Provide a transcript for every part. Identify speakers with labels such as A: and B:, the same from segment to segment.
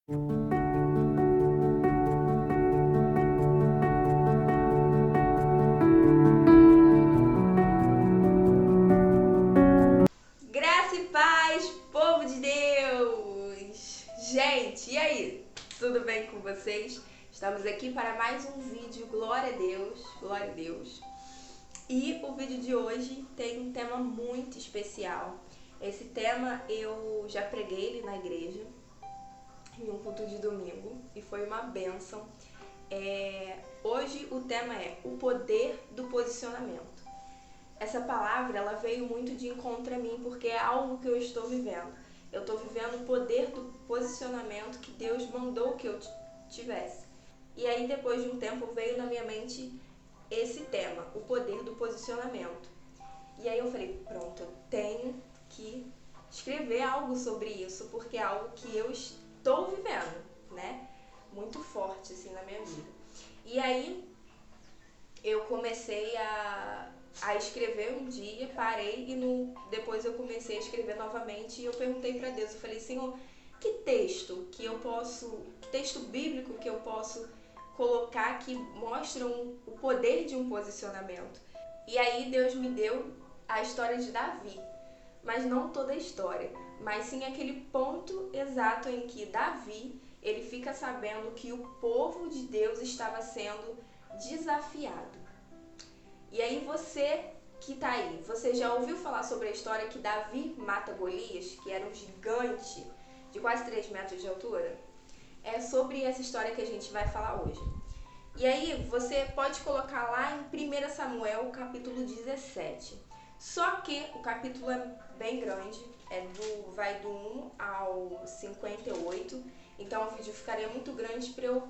A: Graça e paz, povo de Deus! Gente, e aí? Tudo bem com vocês? Estamos aqui para mais um vídeo, glória a Deus, glória a Deus. E o vídeo de hoje tem um tema muito especial. Esse tema eu já preguei ele na igreja, em um culto de domingo, e foi uma bênção. Hoje o tema é o poder do posicionamento. Essa palavra ela veio muito de encontro a mim porque é algo que eu estou vivendo. Eu estou vivendo o poder do posicionamento que Deus mandou que eu tivesse. E aí depois de um tempo veio na minha mente esse tema, o poder do posicionamento. E aí eu falei, pronto, eu tenho que escrever algo sobre isso porque é algo que eu estou vivendo, né? Muito forte assim na minha vida. E aí eu comecei a escrever um dia, parei e depois eu comecei a escrever novamente e eu perguntei para Deus, eu falei, Senhor, que texto bíblico que eu posso colocar que mostram o poder de um posicionamento? E aí Deus me deu a história de Davi, mas não toda a história, mas sim aquele ponto exato em que Davi, ele fica sabendo que o povo de Deus estava sendo desafiado. E aí você que tá aí, você já ouviu falar sobre a história que Davi mata Golias, que era um gigante de quase 3 metros de altura? É sobre essa história que a gente vai falar hoje. E aí você pode colocar lá em 1 Samuel, capítulo 17. Só que o capítulo é bem grande, vai do 1 ao 58, então o vídeo ficaria muito grande para eu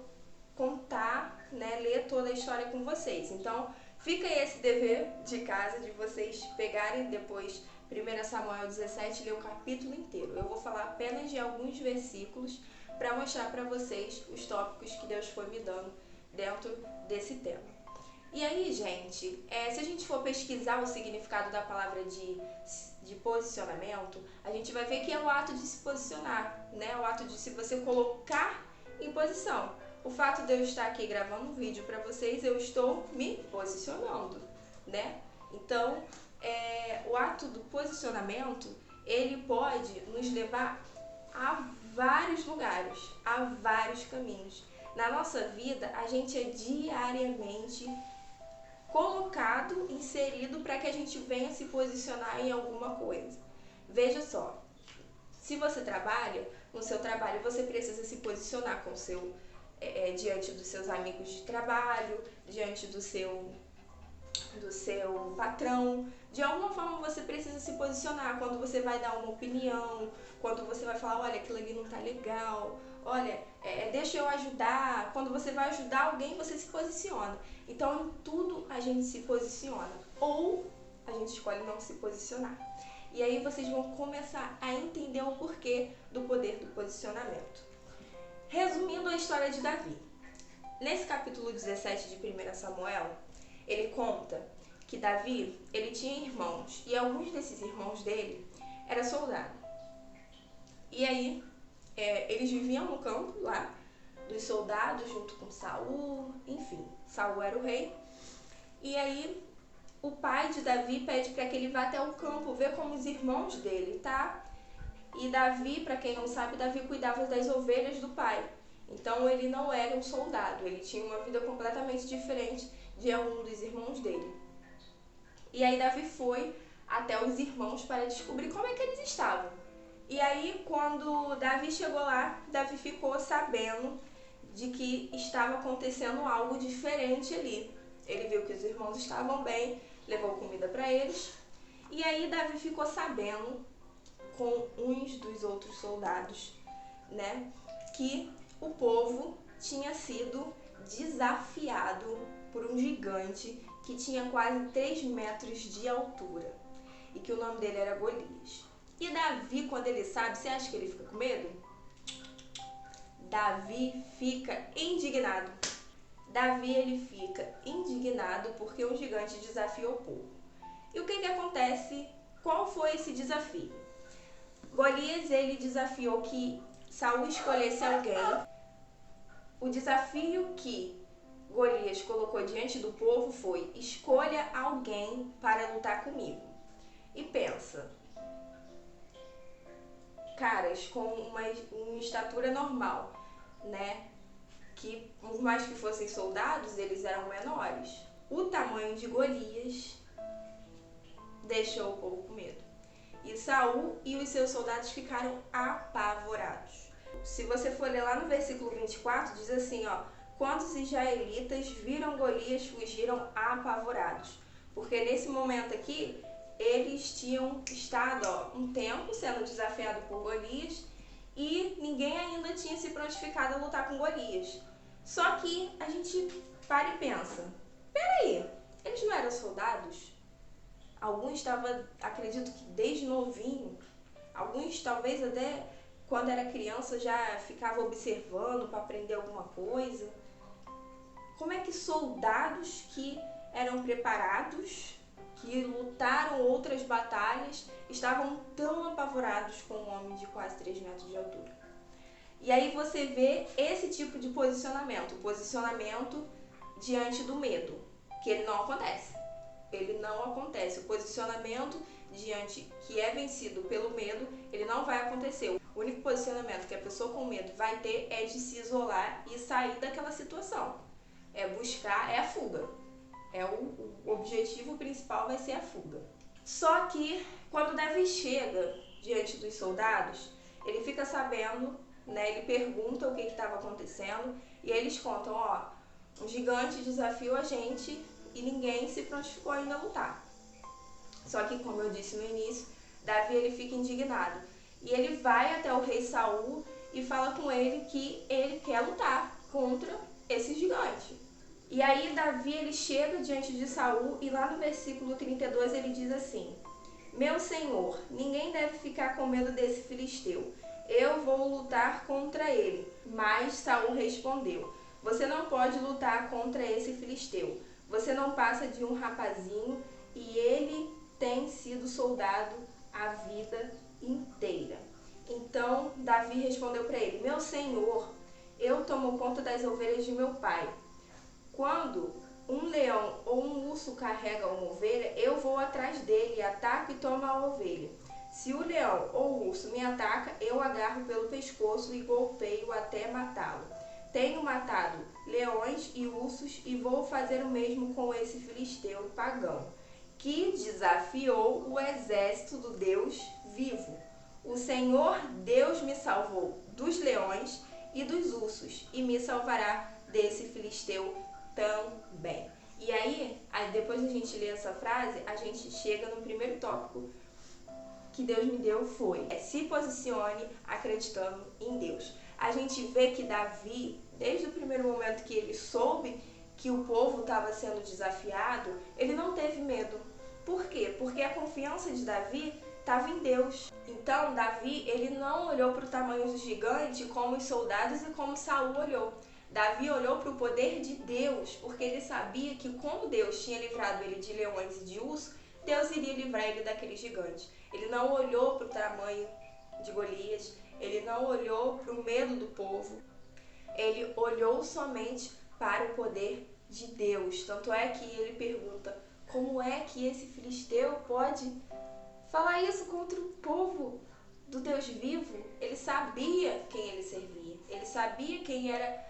A: contar, né, ler toda a história com vocês. Então fica aí esse dever de casa de vocês pegarem depois 1 Samuel 17 e ler o capítulo inteiro. Eu vou falar apenas de alguns versículos para mostrar para vocês os tópicos que Deus foi me dando dentro desse tema. E aí, gente, se a gente for pesquisar o significado da palavra de posicionamento, a gente vai ver que é o ato de se posicionar, né? O ato de se você colocar em posição. O fato de eu estar aqui gravando um vídeo para vocês, eu estou me posicionando, né? Então, o ato do posicionamento, ele pode nos levar a vários lugares, a vários caminhos. Na nossa vida, a gente é diariamente colocado, inserido para que a gente venha se posicionar em alguma coisa. Veja só, se você trabalha, no seu trabalho você precisa se posicionar com o seu diante dos seus amigos de trabalho, diante do seu patrão. De alguma forma você precisa se posicionar quando você vai dar uma opinião, quando você vai falar, olha, aquilo ali não tá legal, olha, deixa eu ajudar. Quando você vai ajudar alguém, você se posiciona. Então, em tudo a gente se posiciona. Ou a gente escolhe não se posicionar. E aí vocês vão começar a entender o porquê do poder do posicionamento. Resumindo a história de Davi. Nesse capítulo 17 de 1 Samuel, ele conta que Davi, ele tinha irmãos, e alguns desses irmãos dele eram soldados. E aí, eles viviam no campo lá, dos soldados, junto com Saul, enfim, Saul era o rei. E aí, o pai de Davi pede para que ele vá até o campo, ver como os irmãos dele, tá? E Davi, para quem não sabe, Davi cuidava das ovelhas do pai. Então ele não era um soldado, ele tinha uma vida completamente diferente de um dos irmãos dele. E aí Davi foi até os irmãos para descobrir como é que eles estavam. E aí quando Davi chegou lá, Davi ficou sabendo de que estava acontecendo algo diferente ali. Ele viu que os irmãos estavam bem, levou comida para eles. E aí Davi ficou sabendo com uns dos outros soldados, né, que o povo tinha sido desafiado por um gigante que tinha quase 3 metros de altura e que o nome dele era Golias. E Davi, quando ele sabe, você acha que ele fica com medo? Davi fica indignado. Davi, ele fica indignado porque um gigante desafiou o povo. E o que acontece? Qual foi esse desafio? Golias, ele desafiou que Saul escolhesse alguém, o desafio que Golias colocou diante do povo foi: escolha alguém para lutar comigo. E pensa, caras com uma estatura normal, né? Que por mais que fossem soldados, eles eram menores. O tamanho de Golias deixou o povo com medo. E Saul e os seus soldados ficaram apavorados. Se você for ler lá no versículo 24, diz assim, ó: quando os israelitas viram Golias, fugiram apavorados. Porque nesse momento aqui, eles tinham estado um tempo sendo desafiados por Golias e ninguém ainda tinha se prontificado a lutar com Golias. Só que a gente para e pensa, peraí, eles não eram soldados? Alguns estavam, acredito que desde novinho, alguns talvez até quando era criança já ficava observando para aprender alguma coisa. Como é que soldados que eram preparados, que lutaram outras batalhas, estavam tão apavorados com um homem de quase 3 metros de altura? E aí você vê esse tipo de posicionamento, o posicionamento diante do medo, que ele não acontece. Ele não acontece. O posicionamento diante que é vencido pelo medo, ele não vai acontecer. O único posicionamento que a pessoa com medo vai ter é de se isolar e sair daquela situação. É buscar, é a fuga. O objetivo principal vai ser a fuga. Só que quando Davi chega diante dos soldados, ele fica sabendo, né, ele pergunta o que estava acontecendo e eles contam, ó, um gigante desafiou a gente e ninguém se prontificou ainda a lutar. Só que, como eu disse no início, Davi ele fica indignado e ele vai até o rei Saul e fala com ele que ele quer lutar contra esse gigante. E aí Davi ele chega diante de Saul e lá no versículo 32 ele diz assim: meu senhor, ninguém deve ficar com medo desse filisteu. Eu vou lutar contra ele. Mas Saul respondeu: você não pode lutar contra esse filisteu. Você não passa de um rapazinho e ele tem sido soldado a vida inteira. Então Davi respondeu para ele: meu senhor, eu tomo conta das ovelhas de meu pai. Quando um leão ou um urso carrega uma ovelha, eu vou atrás dele, ataco e tomo a ovelha. Se o leão ou o urso me ataca, eu agarro pelo pescoço e golpeio até matá-lo. Tenho matado leões e ursos e vou fazer o mesmo com esse filisteu pagão, que desafiou o exército do Deus vivo. O Senhor Deus me salvou dos leões e dos ursos e me salvará desse filisteu também. E aí, depois da gente ler essa frase, a gente chega no primeiro tópico que Deus me deu, foi: se posicione acreditando em Deus. A gente vê que Davi, desde o primeiro momento que ele soube que o povo estava sendo desafiado, ele não teve medo. Por quê? Porque a confiança de Davi estava em Deus. Então, Davi, ele não olhou para o tamanho do gigante como os soldados e como Saul olhou. Davi olhou para o poder de Deus, porque ele sabia que como Deus tinha livrado ele de leões e de ursos, Deus iria livrar ele daquele gigante. Ele não olhou para o tamanho de Golias, ele não olhou para o medo do povo, ele olhou somente para o poder de Deus. Tanto é que ele pergunta: como é que esse filisteu pode falar isso contra o povo do Deus vivo? Ele sabia quem ele servia, ele sabia quem era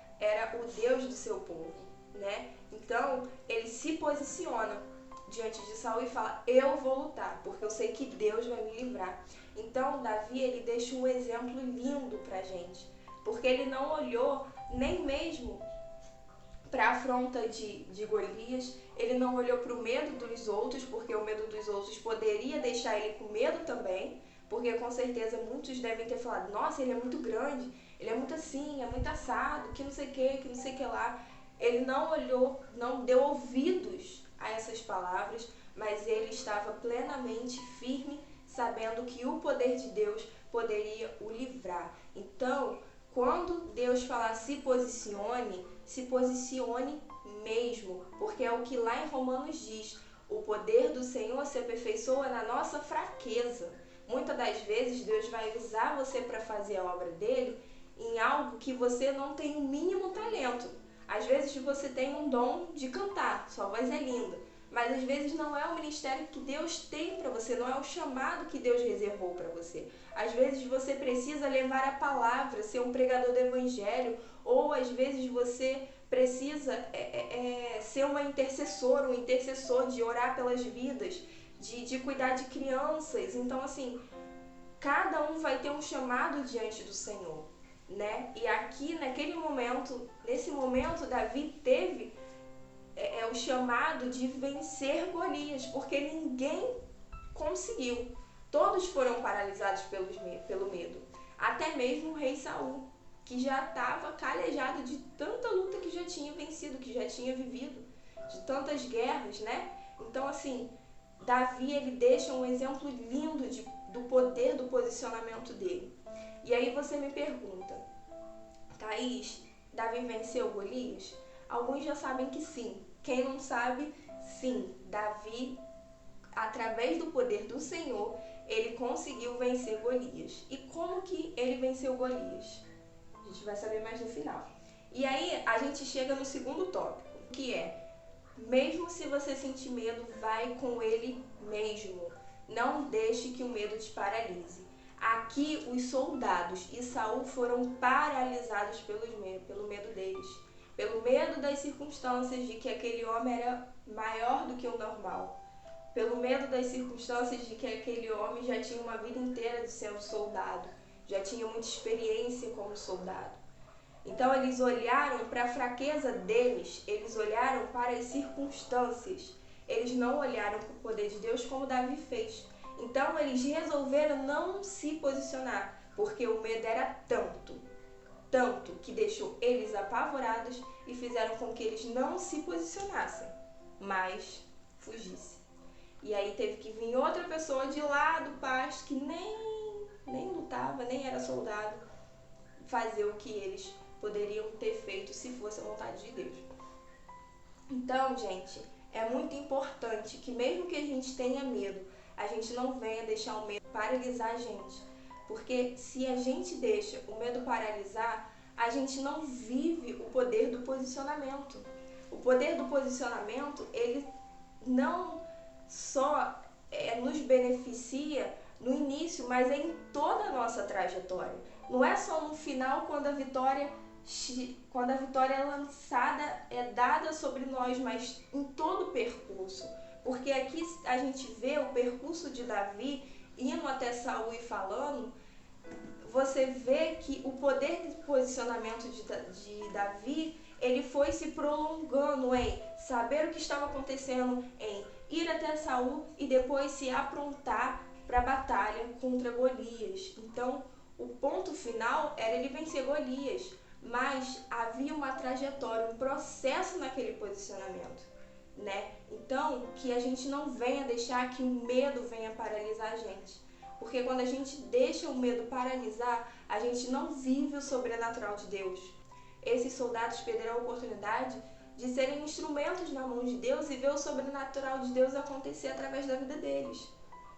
A: o Deus do seu povo, né? Então, ele se posiciona diante de Saul e fala: eu vou lutar, porque eu sei que Deus vai me livrar. Então, Davi, ele deixa um exemplo lindo pra gente, porque ele não olhou nem mesmo para a afronta de Golias, ele não olhou para o medo dos outros, porque o medo dos outros poderia deixar ele com medo também, porque com certeza muitos devem ter falado: nossa, ele é muito grande, ele é muito assim, é muito assado, que não sei o que lá. Ele não olhou, não deu ouvidos a essas palavras, mas ele estava plenamente firme, sabendo que o poder de Deus poderia o livrar. Então, quando Deus falar se posicione mesmo, porque é o que lá em Romanos diz: o poder do Senhor se aperfeiçoa na nossa fraqueza. Muitas das vezes Deus vai usar você para fazer a obra dele em algo que você não tem o mínimo talento. Às vezes você tem um dom de cantar, sua voz é linda, mas às vezes não é o ministério que Deus tem para você, não é o chamado que Deus reservou para você. Às vezes você precisa levar a palavra, ser um pregador do evangelho, ou às vezes você precisa ser uma intercessora, um intercessor de orar pelas vidas, de cuidar de crianças. Então, assim, cada um vai ter um chamado diante do Senhor, né? E aqui, nesse momento, Davi teve o chamado de vencer Golias, porque ninguém conseguiu. Todos foram paralisados pelo medo. Até mesmo o rei Saul, que já estava calejado de tanta luta que já tinha vencido, que já tinha vivido, de tantas guerras, né? Então, assim, Davi, ele deixa um exemplo lindo do poder do posicionamento dele. E aí você me pergunta, Thaís, Davi venceu Golias? Alguns já sabem que sim. Quem não sabe, sim, Davi, através do poder do Senhor, ele conseguiu vencer Golias. E como que ele venceu Golias? A gente vai saber mais no final. E aí a gente chega no segundo tópico, que é: mesmo se você sentir medo, vai com ele mesmo. Não deixe que o medo te paralise. Aqui os soldados e Saul foram paralisados pelo medo deles. Pelo medo das circunstâncias, de que aquele homem era maior do que o normal. Pelo medo das circunstâncias de que aquele homem já tinha uma vida inteira de sendo soldado. Já tinha muita experiência como soldado. Então eles olharam para a fraqueza deles, eles olharam para as circunstâncias, eles não olharam para o poder de Deus como Davi fez. Então eles resolveram não se posicionar, porque o medo era tanto que deixou eles apavorados e fizeram com que eles não se posicionassem, mas fugissem. E aí teve que vir outra pessoa de lá do pasto que nem lutava, nem era soldado, fazer o que eles poderiam ter feito se fosse a vontade de Deus. Então, gente, é muito importante que mesmo que a gente tenha medo, a gente não venha deixar o medo paralisar a gente. Porque se a gente deixa o medo paralisar, a gente não vive o poder do posicionamento. O poder do posicionamento, ele não só nos beneficia no início, mas é em toda a nossa trajetória. Não é só no final, quando a vitória é lançada, é dada sobre nós, mas em todo o percurso. Porque aqui a gente vê o percurso de Davi indo até Saul e falando. Você vê que o poder de posicionamento de Davi, ele foi se prolongando em saber o que estava acontecendo, em ir até Saul e depois se aprontar para a batalha contra Golias. Então, o ponto final era ele vencer Golias, mas havia uma trajetória, um processo naquele posicionamento, né? Então, que a gente não venha deixar que o medo venha paralisar a gente. Porque quando a gente deixa o medo paralisar, a gente não vive o sobrenatural de Deus. Esses soldados perderam a oportunidade de serem instrumentos na mão de Deus e ver o sobrenatural de Deus acontecer através da vida deles,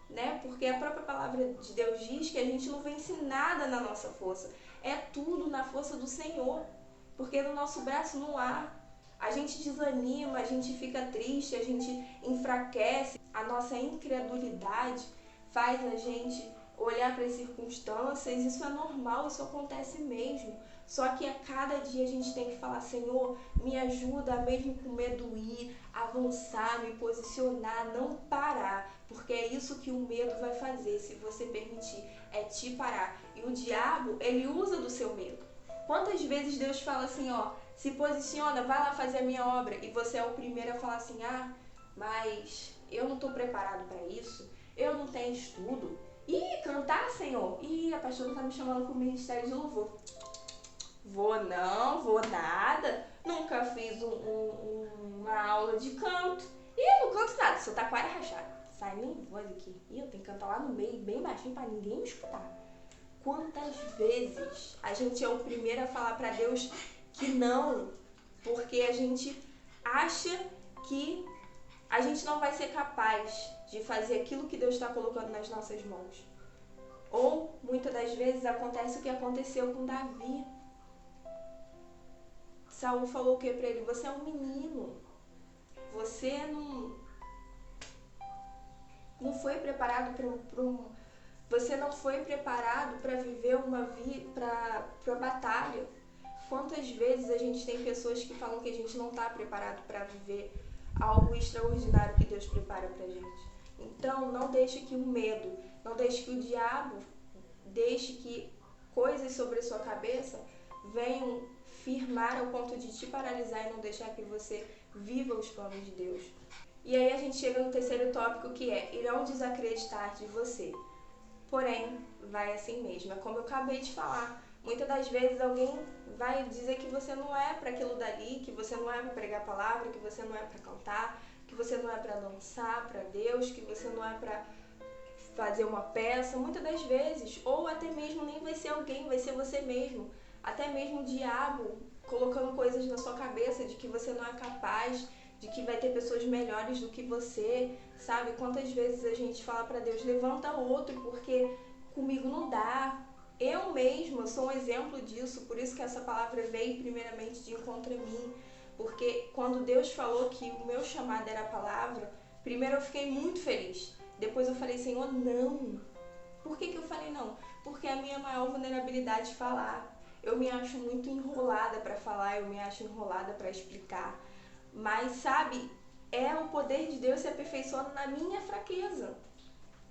A: né? Porque a própria palavra de Deus diz que a gente não vence nada na nossa força. É tudo na força do Senhor. Porque no nosso braço não há. A gente desanima, a gente fica triste, a gente enfraquece. A nossa incredulidade faz a gente olhar para as circunstâncias. Isso é normal, isso acontece mesmo. Só que a cada dia a gente tem que falar: Senhor, me ajuda mesmo com medo ir, avançar, me posicionar, não parar. Porque é isso que o medo vai fazer, se você permitir, é te parar. E o diabo, ele usa do seu medo. Quantas vezes Deus fala assim, ó, se posiciona, vai lá fazer a minha obra, e você é o primeiro a falar assim: ah, mas eu não estou preparado para isso, eu não tenho estudo. Ih, cantar, Senhor? Ih, a pastora está me chamando para o ministério de louvor. Vou não, vou nada, nunca fiz uma aula de canto. Ih, não canto nada, seu taquara é rachado. Sai minha voz aqui. Ih, eu tenho que cantar lá no meio, bem baixinho, para ninguém me escutar. Quantas vezes a gente é o primeiro a falar para Deus que não, porque a gente acha que a gente não vai ser capaz de fazer aquilo que Deus está colocando nas nossas mãos. Ou, muitas das vezes, acontece o que aconteceu com Davi. Saul falou o que para ele? Você é um menino. Você não foi preparado você não foi preparado para viver uma vida, para batalha. Quantas vezes a gente tem pessoas que falam que a gente não está preparado para viver algo extraordinário que Deus prepara para a gente. Então, não deixe que o medo, não deixe que o diabo, deixe que coisas sobre a sua cabeça venham firmar ao ponto de te paralisar e não deixar que você viva os planos de Deus. E aí a gente chega no terceiro tópico, que é: irão desacreditar de você. Porém, vai assim mesmo. É como eu acabei de falar. Muitas das vezes alguém vai dizer que você não é para aquilo dali, que você não é para pregar a palavra, que você não é para cantar, que você não é para dançar para Deus, que você não é para fazer uma peça. Muitas das vezes, ou até mesmo nem vai ser alguém, vai ser você mesmo. Até mesmo o diabo colocando coisas na sua cabeça de que você não é capaz, de que vai ter pessoas melhores do que você, sabe? Quantas vezes a gente fala para Deus: levanta outro, porque comigo não dá. Eu mesma sou um exemplo disso, por isso que essa palavra veio primeiramente de encontro a mim. Porque quando Deus falou que o meu chamado era a palavra, primeiro eu fiquei muito feliz. Depois eu falei: Senhor, não. Por que eu falei não? Porque é a minha maior vulnerabilidade de falar. Eu me acho muito enrolada para falar, eu me acho enrolada para explicar. Mas, sabe, é o poder de Deus se aperfeiçoando na minha fraqueza.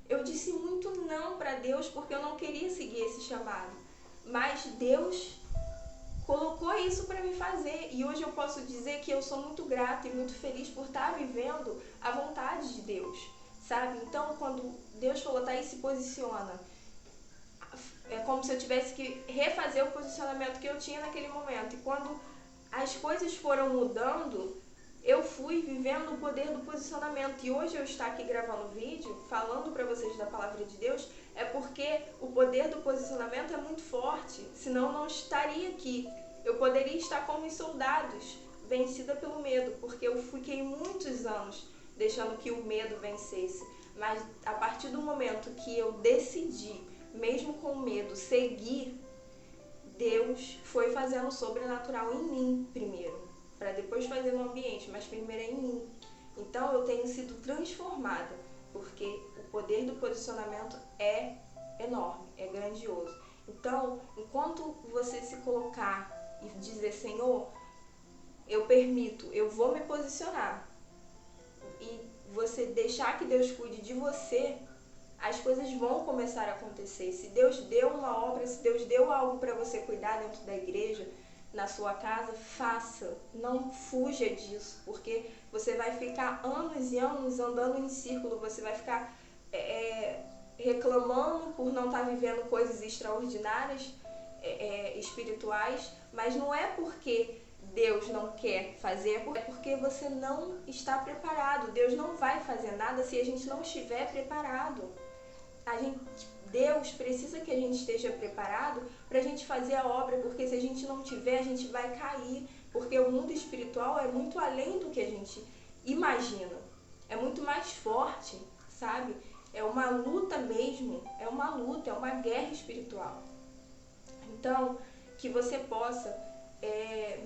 A: Eu disse muito não para Deus porque eu não queria seguir esse chamado. Mas Deus colocou isso para me fazer. E hoje eu posso dizer que eu sou muito grata e muito feliz por estar vivendo a vontade de Deus, sabe? Então, quando Deus falou: tá aí, se posiciona, é como se eu tivesse que refazer o posicionamento que eu tinha naquele momento. E quando as coisas foram mudando, eu fui vivendo o poder do posicionamento. E hoje eu estar aqui gravando vídeo, falando para vocês da palavra de Deus, é porque o poder do posicionamento é muito forte. Senão eu não estaria aqui. Eu poderia estar como os soldados, vencida pelo medo, porque eu fiquei muitos anos deixando que o medo vencesse. Mas a partir do momento que eu decidi, mesmo com medo, seguir, Deus foi fazendo o sobrenatural em mim primeiro, para depois fazer no ambiente, mas primeiro é em mim. Então eu tenho sido transformada, porque o poder do posicionamento é enorme, é grandioso. Então, enquanto você se colocar e dizer: Senhor, eu permito, eu vou me posicionar, e você deixar que Deus cuide de você, as coisas vão começar a acontecer. Se Deus deu uma obra, se Deus deu algo para você cuidar dentro da igreja, na sua casa, faça. Não fuja disso, porque você vai ficar anos e anos andando em círculo, você vai ficar reclamando por não estar vivendo coisas extraordinárias, espirituais, mas não é porque Deus não quer fazer, é porque você não está preparado. Deus não vai fazer nada se a gente não estiver preparado. Deus precisa que a gente esteja preparado para a gente fazer a obra, porque se a gente não tiver, a gente vai cair, porque o mundo espiritual é muito além do que a gente imagina, é muito mais forte, sabe? É uma luta mesmo, é uma luta, é uma guerra espiritual. Então, que você possa,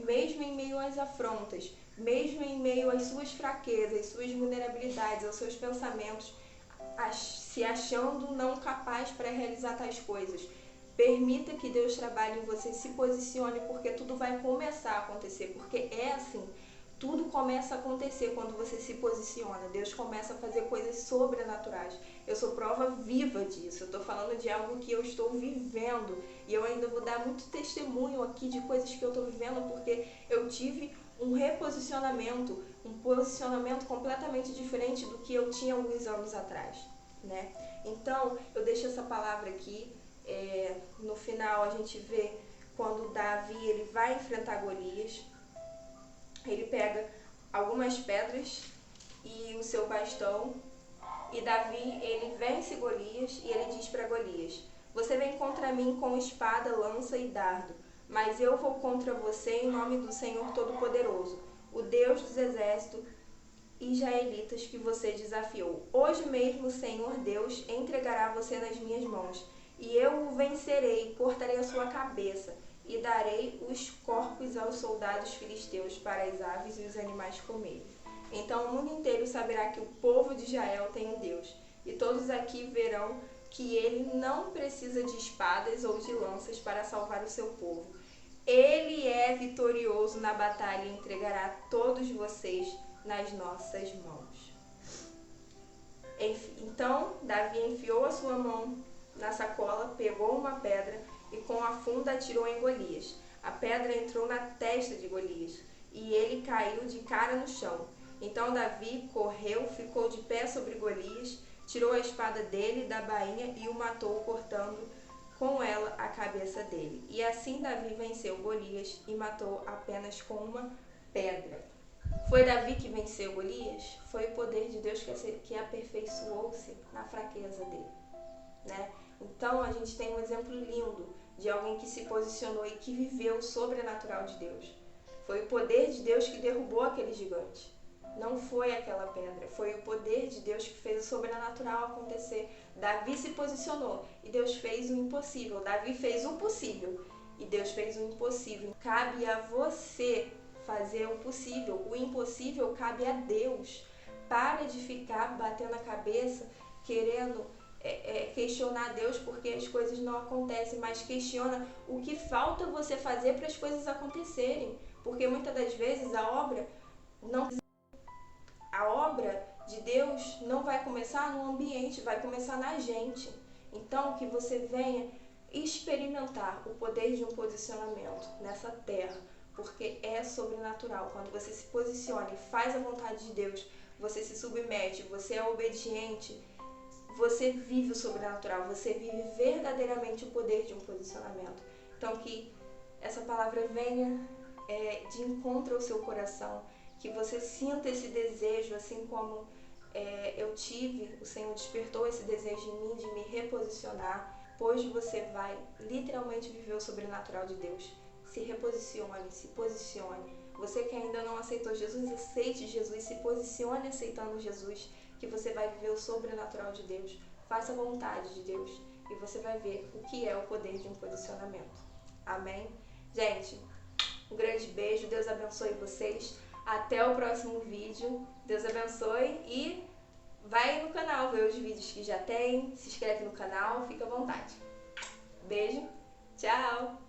A: mesmo em meio às afrontas, mesmo em meio às suas fraquezas, às suas vulnerabilidades, aos seus pensamentos, se achando não capaz para realizar tais coisas, permita que Deus trabalhe em você, se posicione, porque tudo vai começar a acontecer, porque é assim, tudo começa a acontecer quando você se posiciona. Deus começa a fazer coisas sobrenaturais. Eu sou prova viva disso, eu estou falando de algo que eu estou vivendo, e eu ainda vou dar muito testemunho aqui de coisas que eu estou vivendo, porque eu tive um reposicionamento, um posicionamento completamente diferente do que eu tinha alguns anos atrás, né? Então, eu deixo essa palavra aqui. No final a gente vê quando Davi ele vai enfrentar Golias, ele pega algumas pedras e o seu bastão, e Davi ele vence Golias, e ele diz para Golias: você vem contra mim com espada, lança e dardo, mas eu vou contra você em nome do Senhor Todo-Poderoso, o Deus dos exércitos israelitas que você desafiou. Hoje mesmo o Senhor Deus entregará você nas minhas mãos, e eu o vencerei, cortarei a sua cabeça, e darei os corpos aos soldados filisteus para as aves e os animais comerem. Então o mundo inteiro saberá que o povo de Israel tem um Deus, e todos aqui verão que ele não precisa de espadas ou de lanças para salvar o seu povo. Ele é vitorioso na batalha e entregará todos vocês nas nossas mãos. Então Davi enfiou a sua mão na sacola, pegou uma pedra e com a funda atirou em Golias. A pedra entrou na testa de Golias e ele caiu de cara no chão. Então Davi correu, ficou de pé sobre Golias, tirou a espada dele da bainha e o matou, cortando com ela a cabeça dele. E assim Davi venceu Golias e matou apenas com uma pedra. Foi Davi que venceu Golias? Foi o poder de Deus que aperfeiçoou-se na fraqueza dele, né? Então a gente tem um exemplo lindo de alguém que se posicionou e que viveu o sobrenatural de Deus. Foi o poder de Deus que derrubou aquele gigante. Não foi aquela pedra, foi o poder de Deus que fez o sobrenatural acontecer. Davi se posicionou e Deus fez o impossível. Davi fez o possível e Deus fez o impossível. Cabe a você fazer o possível. O impossível cabe a Deus. Para de ficar batendo a cabeça, querendo questionar Deus porque as coisas não acontecem, mas questiona o que falta você fazer para as coisas acontecerem. Porque muitas das vezes a obra de Deus não vai começar no ambiente, vai começar na gente. Então, que você venha experimentar o poder de um posicionamento nessa terra, porque é sobrenatural. Quando você se posiciona e faz a vontade de Deus, você se submete, você é obediente, você vive o sobrenatural, você vive verdadeiramente o poder de um posicionamento. Então, que essa palavra venha de encontro ao seu coração, que você sinta esse desejo, assim como eu tive, o Senhor despertou esse desejo em mim de me reposicionar. Hoje você vai literalmente viver o sobrenatural de Deus. Se reposicione, se posicione. Você que ainda não aceitou Jesus, aceite Jesus, se posicione aceitando Jesus, que você vai viver o sobrenatural de Deus. Faça a vontade de Deus e você vai ver o que é o poder de um posicionamento. Amém? Gente, um grande beijo, Deus abençoe vocês. Até o próximo vídeo. Deus abençoe e vai no canal ver os vídeos que já tem. Se inscreve no canal, fica à vontade. Beijo, tchau!